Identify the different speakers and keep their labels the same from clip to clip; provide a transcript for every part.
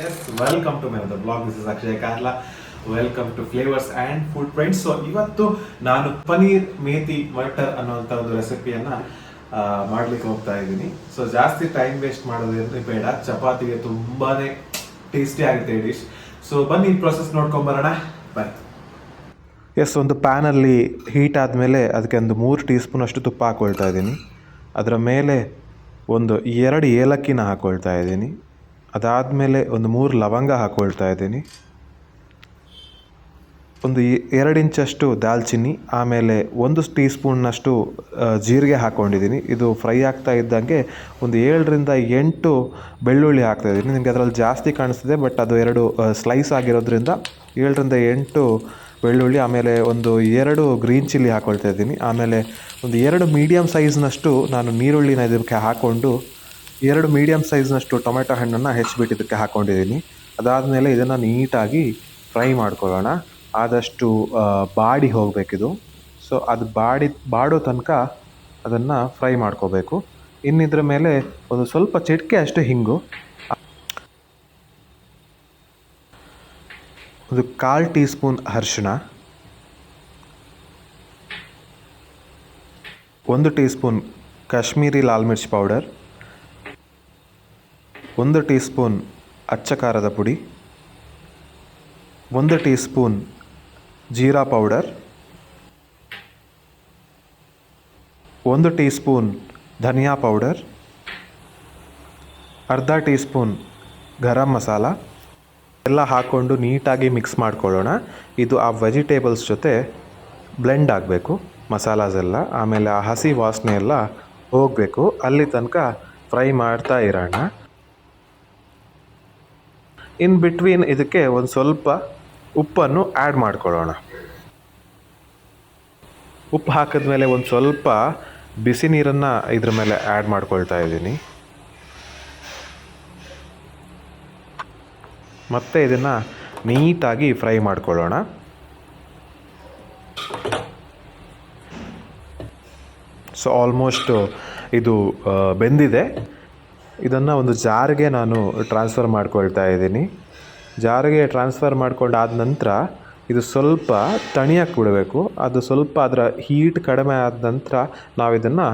Speaker 1: S welcome to my the blog. This is Akshay Karla. Welcome to flavours and food friends. So ಇವತ್ತು ನಾನು ಪನೀರ್ ಮೇಥಿ ಮಟರ್ ಅನ್ನೋಂಥ ಒಂದು ರೆಸಿಪಿಯನ್ನು ಮಾಡ್ಲಿಕ್ಕೆ ಹೋಗ್ತಾ ಇದ್ದೀನಿ. ಸೊ ಜಾಸ್ತಿ ಟೈಮ್ ವೇಸ್ಟ್ ಮಾಡೋದೇನು ಬೇಡ, ಚಪಾತಿಗೆ ತುಂಬಾ ಟೇಸ್ಟಿ ಆಗುತ್ತೆ ಈ ಡಿಶ್. ಸೊ ಬನ್ನಿ ಪ್ರೊಸೆಸ್ ನೋಡ್ಕೊಂಬರೋಣ, ಬಾಯ್. ಎಸ್, ಒಂದು ಪ್ಯಾನಲ್ಲಿ ಹೀಟ್ ಆದಮೇಲೆ ಅದಕ್ಕೆ ಒಂದು 3 ಟೀ ಸ್ಪೂನ್ ಅಷ್ಟು ತುಪ್ಪ ಹಾಕ್ಕೊಳ್ತಾ ಇದ್ದೀನಿ. ಅದರ ಮೇಲೆ ಒಂದು 2 ಏಲಕ್ಕಿನ ಹಾಕ್ಕೊಳ್ತಾ ಇದ್ದೀನಿ. ಅದಾದಮೇಲೆ ಒಂದು 3 ಲವಂಗ ಹಾಕ್ಕೊಳ್ತಾ ಇದ್ದೀನಿ. ಒಂದು 2 ಇಂಚಷ್ಟು ದಾಲ್ಚಿನ್ನಿ, ಆಮೇಲೆ 1 ಟೀ ಸ್ಪೂನ್ನಷ್ಟು ಜೀರಿಗೆ ಹಾಕ್ಕೊಂಡಿದ್ದೀನಿ. ಇದು ಫ್ರೈ ಆಗ್ತಾ ಇದ್ದಂಗೆ ಒಂದು 7ರಿಂದ 8 ಬೆಳ್ಳುಳ್ಳಿ ಹಾಕ್ತಾಯಿದ್ದೀನಿ. ನಿಮಗೆ ಅದರಲ್ಲಿ ಜಾಸ್ತಿ ಕಾಣಿಸ್ತಿದೆ, ಬಟ್ ಅದು 2 ಸ್ಲೈಸ್ ಆಗಿರೋದ್ರಿಂದ 7ರಿಂದ 8 ಬೆಳ್ಳುಳ್ಳಿ, ಆಮೇಲೆ ಒಂದು 2 ಗ್ರೀನ್ ಚಿಲ್ಲಿ ಹಾಕ್ಕೊಳ್ತಾ ಇದ್ದೀನಿ. ಆಮೇಲೆ ಒಂದು 2 ಮೀಡಿಯಮ್ ಸೈಜ್ನಷ್ಟು ನಾನು ನೀರುಳ್ಳಿನ ಇದಕ್ಕೆ ಹಾಕ್ಕೊಂಡು 2 ಮೀಡಿಯಮ್ ಸೈಜ್ನಷ್ಟು ಟೊಮೆಟೊ ಹಣ್ಣನ್ನು ಹೆಚ್ಚಿಬಿಟ್ಟು ಇದಕ್ಕೆ ಹಾಕ್ಕೊಂಡಿದ್ದೀನಿ. ಅದಾದಮೇಲೆ ಇದನ್ನು ನೀಟಾಗಿ ಫ್ರೈ ಮಾಡ್ಕೊಳ್ಳೋಣ. ಆದಷ್ಟು ಬಾಡಿ ಹೋಗಬೇಕಿದು. ಸೊ ಅದು ಬಾಡೋ ತನಕ ಅದನ್ನು ಫ್ರೈ ಮಾಡ್ಕೋಬೇಕು. ಇನ್ನಿದ್ರ ಮೇಲೆ ಒಂದು ಸ್ವಲ್ಪ ಚಿಟಿಕೆ ಅಷ್ಟು ಹಿಂಗು, ಒಂದು 1/4 ಟೀ ಸ್ಪೂನ್ ಅರಿಶಿಣ, 1 ಟೀ ಸ್ಪೂನ್ ಕಾಶ್ಮೀರಿ ಲಾಲ್ ಮಿರ್ಚ್ ಪೌಡರ್, 1 ಟೀ ಸ್ಪೂನ್ ಅಚ್ಚ ಖಾರದ ಪುಡಿ, 1 ಟೀ ಸ್ಪೂನ್ ಜೀರಾ ಪೌಡರ್, 1 ಟೀ ಸ್ಪೂನ್ ಧನಿಯಾ ಪೌಡರ್, ಅರ್ಧ ಟೀ ಸ್ಪೂನ್ ಗರಂ ಮಸಾಲ ಎಲ್ಲ ಹಾಕ್ಕೊಂಡು ನೀಟಾಗಿ ಮಿಕ್ಸ್ ಮಾಡ್ಕೊಳ್ಳೋಣ. ಇದು ಆ ವೆಜಿಟೇಬಲ್ಸ್ ಜೊತೆ ಬ್ಲೆಂಡ್ ಆಗಬೇಕು ಮಸಾಲಾಸ್ ಎಲ್ಲ. ಆಮೇಲೆ ಆ ಹಸಿ ವಾಸನೆ ಎಲ್ಲ ಹೋಗಬೇಕು, ಅಲ್ಲಿ ತನಕ ಫ್ರೈ ಮಾಡ್ತಾ ಇರೋಣ. ಇನ್ ಬಿಟ್ವೀನ್ ಇದಕ್ಕೆ ಒಂದು ಸ್ವಲ್ಪ ಉಪ್ಪನ್ನು ಆ್ಯಡ್ ಮಾಡ್ಕೊಳ್ಳೋಣ. ಉಪ್ಪು ಹಾಕಿದ್ಮೇಲೆ ಒಂದು ಸ್ವಲ್ಪ ಬಿಸಿ ನೀರನ್ನು ಇದ್ರ ಮೇಲೆ ಆ್ಯಡ್ ಮಾಡ್ಕೊಳ್ತಾ ಇದ್ದೀನಿ. ಮತ್ತೆ ಇದನ್ನು ನೀಟಾಗಿ ಫ್ರೈ ಮಾಡ್ಕೊಳ್ಳೋಣ. ಸೊ ಆಲ್ಮೋಸ್ಟ್ ಇದು ಬೆಂದಿದೆ. ಇದನ್ನು ಒಂದು ಜಾರ್ಗೆ ನಾನು ಟ್ರಾನ್ಸ್ಫರ್ ಮಾಡ್ಕೊಳ್ತಾ ಇದ್ದೀನಿ. ಜಾರ್ಗೆ ಟ್ರಾನ್ಸ್ಫರ್ ಮಾಡ್ಕೊಂಡಾದ ನಂತರ ಇದು ಸ್ವಲ್ಪ ತಣಿಯಕ್ಕೆ ಬಿಡಬೇಕು. ಅದು ಸ್ವಲ್ಪ ಅದರ ಹೀಟ್ ಕಡಿಮೆ ಆದ ನಂತರ ನಾವು ಇದನ್ನು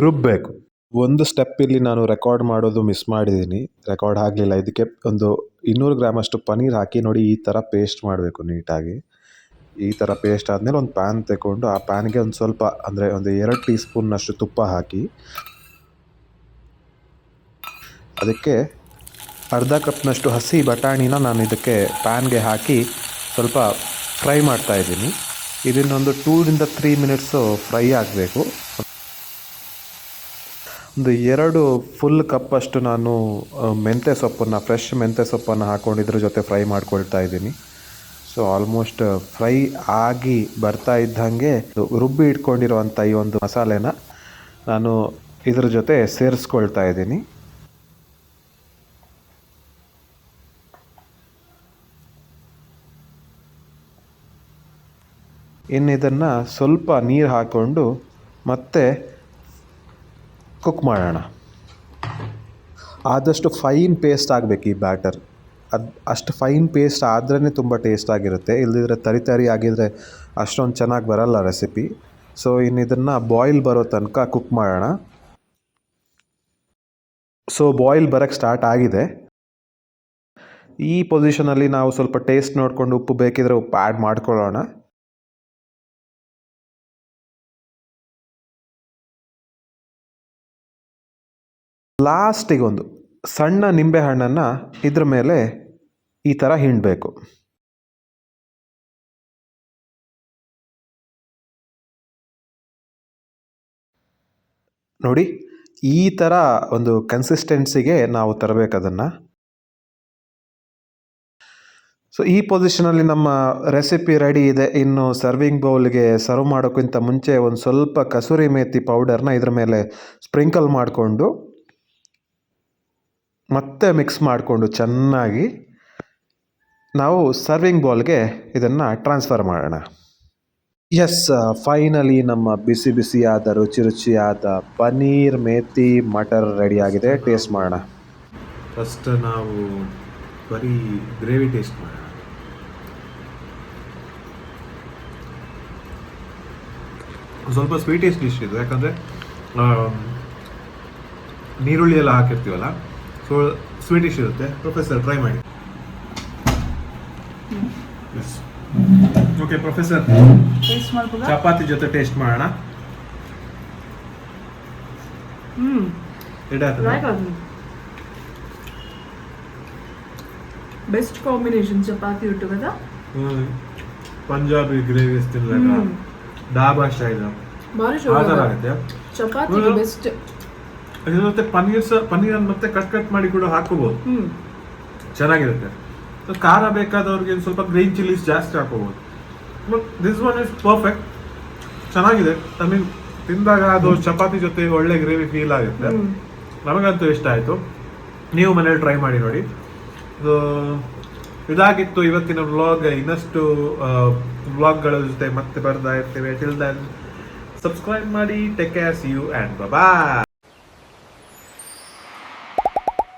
Speaker 1: ರುಬ್ಬಬೇಕು. ಒಂದು ಸ್ಟೆಪ್ ಇಲ್ಲಿ ನಾನು ರೆಕಾರ್ಡ್ ಮಾಡೋದು ಮಿಸ್ ಮಾಡಿದ್ದೀನಿ, ರೆಕಾರ್ಡ್ ಆಗಲಿಲ್ಲ. ಇದಕ್ಕೆ ಒಂದು 200 ಗ್ರಾಮಷ್ಟು ಪನೀರ್ ಹಾಕಿ ನೋಡಿ, ಈ ಥರ ಪೇಸ್ಟ್ ಮಾಡಬೇಕು ನೀಟಾಗಿ. ಈ ಥರ ಪೇಸ್ಟ್ ಆದಮೇಲೆ ಒಂದು ಪ್ಯಾನ್ ತಗೊಂಡು ಆ ಪ್ಯಾನ್ಗೆ ಒಂದು ಸ್ವಲ್ಪ ಅಂದರೆ ಒಂದು 2 ಟೀ ಸ್ಪೂನ್ನಷ್ಟು ತುಪ್ಪ ಹಾಕಿ ಅದಕ್ಕೆ ಅರ್ಧ ಕಪ್ನಷ್ಟು ಹಸಿ ಬಟಾಣಿನ ನಾನು ಇದಕ್ಕೆ ಪ್ಯಾನ್ಗೆ ಹಾಕಿ ಸ್ವಲ್ಪ ಫ್ರೈ ಮಾಡ್ತಾಯಿದ್ದೀನಿ. ಇದನ್ನೊಂದು 2ರಿಂದ 3 ಮಿನಿಟ್ಸು ಫ್ರೈ ಆಗಬೇಕು. ಒಂದು 2 ಫುಲ್ ಕಪ್ಪಷ್ಟು ನಾನು ಫ್ರೆಶ್ ಮೆಂತ್ಯ ಸೊಪ್ಪನ್ನು ಹಾಕ್ಕೊಂಡು ಇದ್ರ ಜೊತೆ ಫ್ರೈ ಮಾಡ್ಕೊಳ್ತಾ ಇದ್ದೀನಿ. ಸೊ ಆಲ್ಮೋಸ್ಟ್ ಫ್ರೈ ಆಗಿ ಬರ್ತಾ ಇದ್ದಂಗೆ ರುಬ್ಬಿ ಇಟ್ಕೊಂಡಿರುವಂಥ ಈ ಒಂದು ಮಸಾಲೆನ ನಾನು ಇದ್ರ ಜೊತೆ ಸೇರಿಸ್ಕೊಳ್ತಾ ಇದ್ದೀನಿ. ಇನ್ನು ಇದನ್ನು ಸ್ವಲ್ಪ ನೀರು ಹಾಕ್ಕೊಂಡು ಮತ್ತೆ ಕುಕ್ ಮಾಡೋಣ. ಆದಷ್ಟು ಫೈನ್ ಪೇಸ್ಟ್ ಆಗಬೇಕು ಈ ಬ್ಯಾಟರ್. ಅಷ್ಟು ಫೈನ್ ಪೇಸ್ಟ್ ಆದ್ರೇ ತುಂಬ ಟೇಸ್ಟ್ ಆಗಿರುತ್ತೆ. ಇಲ್ಲದಿದ್ದರೆ ತರಿ ಆಗಿದ್ದರೆ ಅಷ್ಟೊಂದು ಚೆನ್ನಾಗಿ ಬರಲ್ಲ ರೆಸಿಪಿ. ಸೊ ಇನ್ನು ಇದನ್ನು ಬಾಯ್ಲ್ ಬರೋ ತನಕ ಕುಕ್ ಮಾಡೋಣ. ಸೊ ಬಾಯ್ಲ್ ಬರೋಕ್ಕೆ ಸ್ಟಾರ್ಟ್ ಆಗಿದೆ. ಈ ಪೊಸಿಷನಲ್ಲಿ ನಾವು ಸ್ವಲ್ಪ ಟೇಸ್ಟ್ ನೋಡಿಕೊಂಡು ಉಪ್ಪು ಬೇಕಿದ್ರೆ ಉಪ್ಪು ಆ್ಯಡ್ ಮಾಡ್ಕೊಳ್ಳೋಣ. ಲಾಸ್ಟಿಗೆ ಒಂದು ಸಣ್ಣ ನಿಂಬೆಹಣ್ಣನ್ನು ಇದ್ರ ಮೇಲೆ ಈ ಥರ ಹಿಂಡಬೇಕು. ನೋಡಿ, ಈ ಥರ ಒಂದು ಕನ್ಸಿಸ್ಟೆನ್ಸಿಗೆ ನಾವು ತರಬೇಕು ಅದನ್ನು. ಸೊ ಈ ಪೊಸಿಷನಲ್ಲಿ ನಮ್ಮ ರೆಸಿಪಿ ರೆಡಿ ಇದೆ. ಇನ್ನು ಸರ್ವಿಂಗ್ ಬೌಲ್ಗೆ ಸರ್ವ್ ಮಾಡೋಕ್ಕಿಂತ ಮುಂಚೆ ಒಂದು ಸ್ವಲ್ಪ ಕಸೂರಿ ಮೇಥಿ ಪೌಡರ್ನ ಇದ್ರ ಮೇಲೆ ಸ್ಪ್ರಿಂಕಲ್ ಮಾಡಿಕೊಂಡು ಮತ್ತೆ ಮಿಕ್ಸ್ ಮಾಡಿಕೊಂಡು ಚೆನ್ನಾಗಿ ನಾವು ಸರ್ವಿಂಗ್ ಬೌಲ್ಗೆ ಇದನ್ನು ಟ್ರಾನ್ಸ್ಫರ್ ಮಾಡೋಣ. ಎಸ್, ಫೈನಲಿ ನಮ್ಮ ಬಿಸಿ ಬಿಸಿಯಾದ ರುಚಿಯಾದ ಪನೀರ್ ಮೇಥಿ ಮಟರ್ ರೆಡಿಯಾಗಿದೆ. ಟೇಸ್ಟ್ ಮಾಡೋಣ. ಫಸ್ಟ್ ನಾವು ಬರೀ ಗ್ರೇವಿ ಟೇಸ್ಟ್ ಮಾಡೋಣ. ಸ್ವಲ್ಪ ಸ್ವೀಟೇಸ್ಟ್ ಡಿಶ್ ಇದು, ಯಾಕಂದರೆ ನೀರುಳ್ಳಿ ಎಲ್ಲ ಹಾಕಿರ್ತೀವಲ್ಲ, ಸೊ ಸ್ವೀಟಿಶ್ ಇರುತ್ತೆ. ಪ್ರೊಫೆಸರ್ ಟ್ರೈ ಮಾಡಿ. ಓಕೆ ಪ್ರೊಫೆಸರ್,
Speaker 2: ಟೇಸ್ಟ್ ಮಾಡ್ಬೋದಾ?
Speaker 1: ಚಪಾತಿ ಜೊತೆ ಟೇಸ್ಟ್ ಮಾಡೋಣ.
Speaker 2: ಬೆಸ್ಟ್ ಕಾಂಬಿನೇಷನ್ ಚಪಾತಿ ಒಟ್ಟು కదా.
Speaker 1: ಪಂಜಾಬಿ ಗ್ರೇವಿ ತಿನ್ನಲಾಗ ಡಾಬಾ ಸ್ಟೈಲ್
Speaker 2: ಭಾರಿ
Speaker 1: ಆ ಥರ ಆಗುತ್ತೆ.
Speaker 2: ಚಪಾತಿ ಬೆಸ್ಟ್.
Speaker 1: ಇದ್ರ ಜೊತೆ ಪನ್ನೀರ್ ಮತ್ತೆ ಕಟ್ ಮಾಡಿ ಕೂಡ ಹಾಕೋಬಹುದು, ಚೆನ್ನಾಗಿರುತ್ತೆ. ಖಾರ ಬೇಕಾದವ್ರಿಗೆ ಸ್ವಲ್ಪ ಗ್ರೀನ್ ಚಿಲ್ಲೀಸ್ ಜಾಸ್ತಿ ಹಾಕೋಬಹುದು. But this one is perfect, ಚೆನ್ನಾಗಿದೆ. ಐ ಮೀನ್ ತಿಂದಾಗ ಅದು ಚಪಾತಿ ಜೊತೆ ಒಳ್ಳೆ ಗ್ರೇವಿ ಫೀಲ್ ಆಗುತ್ತೆ. ನಮಗಂತೂ ಇಷ್ಟ ಆಯಿತು. ನೀವು ಮನೇಲಿ ಟ್ರೈ ಮಾಡಿ ನೋಡಿ. ಇದಾಗಿತ್ತು ಇವತ್ತಿನ ವ್ಲಾಗ್. ಇನ್ನಷ್ಟು ವ್ಲಾಗ್ಗಳ ಜೊತೆ ಮತ್ತೆ ಬರ್ತಾ ಇರ್ತೇವೆ. ಟಿಲ್ ದೆನ್ ಸಬ್ಸ್ಕ್ರೈಬ್ ಮಾಡಿ. Take care, see you and bye.